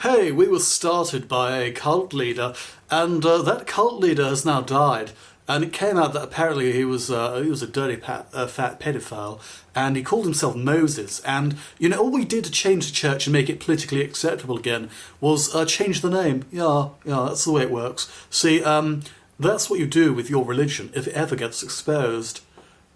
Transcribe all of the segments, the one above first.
Hey, we were started by a cult leader, and that cult leader has now died. And it came out that apparently he was a dirty, fat pedophile, and he called himself Moses. And you know, all we did to change the church and make it politically acceptable again was change the name. Yeah, that's the way it works. See, that's what you do with your religion if it ever gets exposed.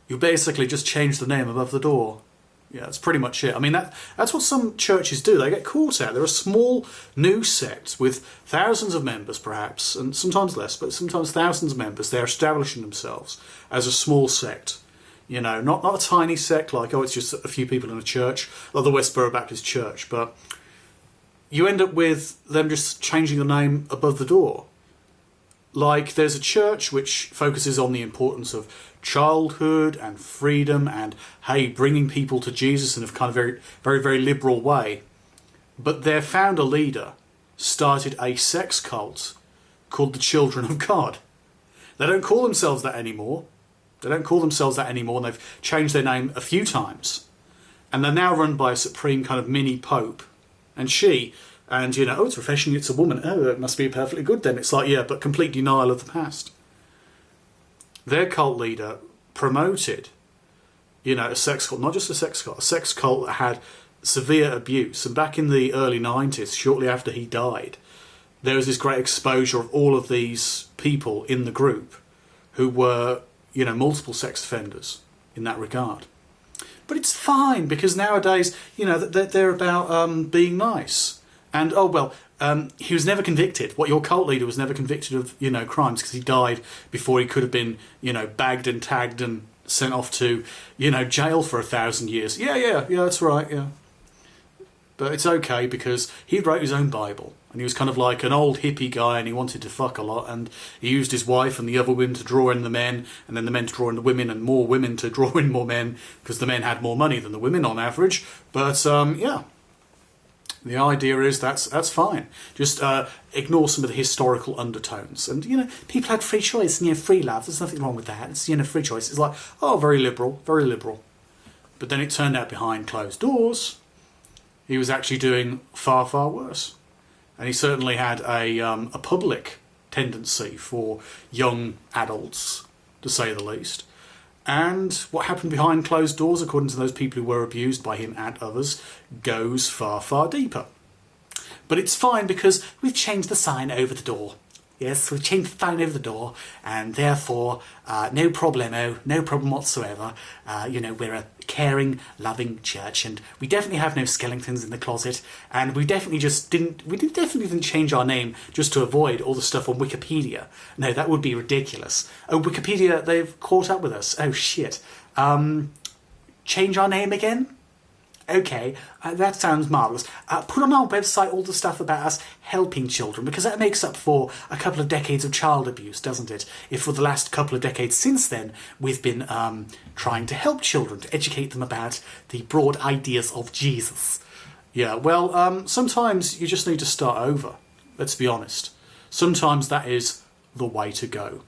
You basically just change the name above the door. Yeah, that's pretty much it. I mean, that's what some churches do. They get caught out. They're a small new sect with thousands of members, perhaps, and sometimes less, but sometimes thousands of members. They're establishing themselves as a small sect. You know, not a tiny sect like, oh, it's just a few people in a church, like the Westboro Baptist Church, but you end up with them just changing the name above the door. Like, there's a church which focuses on the importance of childhood and freedom and, hey, bringing people to Jesus in a kind of very liberal way. But their founder leader started a sex cult called the Children of God. They don't call themselves that anymore. And they've changed their name a few times. And they're now run by a supreme kind of mini pope. And she... And, you know, oh, it's refreshing, it's a woman. Oh, it must be perfectly good then. It's like, yeah, but complete denial of the past. Their cult leader promoted, you know, a sex cult, not just a sex cult that had severe abuse. And back in the early 90s, shortly after he died, there was this great exposure of all of these people in the group who were, you know, multiple sex offenders in that regard. But it's fine, because nowadays, you know, they're about being nice. And, oh, well, he was never convicted. What, your cult leader was never convicted of, you know, crimes because he died before he could have been, you know, bagged and tagged and sent off to, you know, jail for 1,000 years. Yeah, that's right, yeah. But it's okay because he wrote his own Bible. And he was kind of like an old hippie guy and he wanted to fuck a lot. And he used his wife and the other women to draw in the men. And then the men to draw in the women and more women to draw in more men. Because the men had more money than the women on average. But, yeah. The idea is that's fine. Just ignore some of the historical undertones. And, you know, people had free choice and, you know, free love. There's nothing wrong with that. It's, you know, free choice. It's like, oh, very liberal, very liberal. But then it turned out behind closed doors, he was actually doing far, far worse. And he certainly had a public tendency for young adults, to say the least. And what happened behind closed doors, according to those people who were abused by him and others, goes far, far deeper. But it's fine because we've changed the sign over the door. Yes, we've changed the sign over the door, and therefore, no problemo, no problem whatsoever. You know, we're a caring, loving church, and we definitely have no skeletons in the closet, and we definitely didn't change our name just to avoid all the stuff on Wikipedia. No, that would be ridiculous. Oh, Wikipedia, they've caught up with us. Oh, shit. Change our name again? Okay, that sounds marvellous. Put on our website all the stuff about us helping children, because that makes up for a couple of decades of child abuse, doesn't it? If for the last couple of decades since then, we've been trying to help children, to educate them about the broad ideas of Jesus. Yeah, well, sometimes you just need to start over, let's be honest. Sometimes that is the way to go.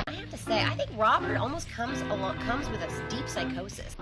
I have to say, I think Robert almost comes with a deep psychosis.